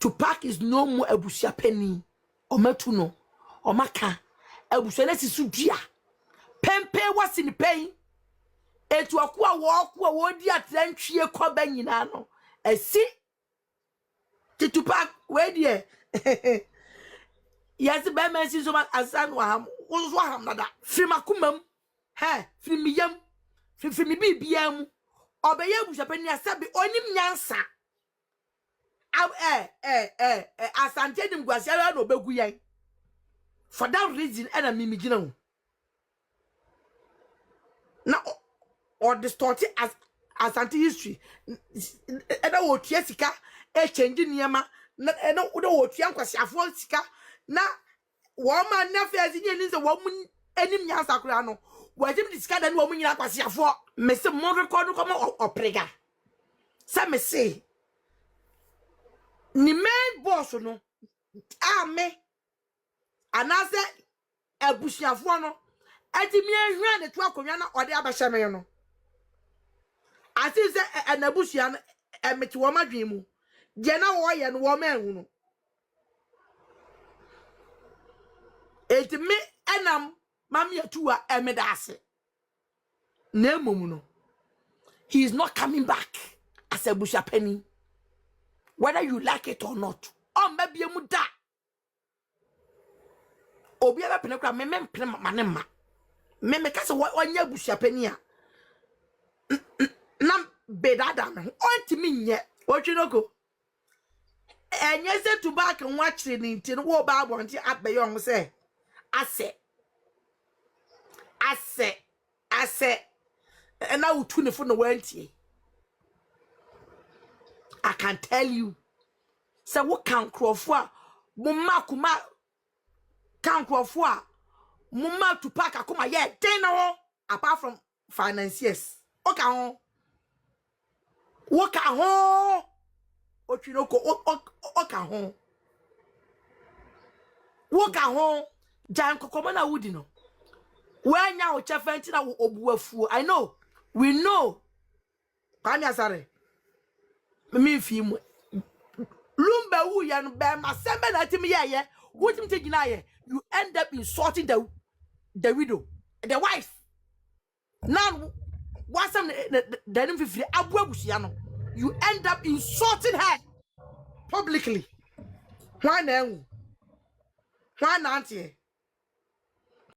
Tupac is no more abusuapanin. Ometu no. Omaka. Abusua na sisu dua. Pempe was in pain. Etu akwa wodi atrantwie koba nyina no. Esi Tupac we die. Yes, be men si so man asan waham. Wo ham nada. Firi makumam. Firi miyam. Firi mi bibiam. Obeye abusuapanin asabi onim nyansa. Asante dim gwasiara no begu yan. For that reason, and I'm mimigino. Now, or distorted as anti history. And I would Jessica, a changing Yama, and no would Yankas Afonsika. Now, woman never as in a woman, any Yasakrano. Was him discarded and woman Yapasia for Mr. Monrecordo come or prega. Some say, ni man boss no, me. Anase abusuafo no atimi ahwa ne to akonwa na ode abahye no ati se anabusua no emeti wo madwen mu je na wo ye no wo ma hu no etimi enam mami atuwa emedase na emom no he is not coming back as abusuapanin whether you like it or not maybe mu da obi aba penekra me mpene manema me ka se onye abusuapanin a na bedada me ontimi nye otwinoko enye se Tupac nwa kire ni nti no wo ba abonti abeye on se ase na utu ne fo no wantie. I can tell you say wo kan krofo a mo makuma kan krofo a mumma Tupac akoma ye den na ho apart from financiers oka ho otwinoko oka ho jan kokoma na wudi no wanya o chefenti na obuafuo. I know, we know kwani asare me fimu Lumba wu ya no be masembe na timi ye wutim tegina ye. You end up insulting the widow, the wife. Now, what's the Abusuaa? You end up insulting her publicly. Why now? Why not?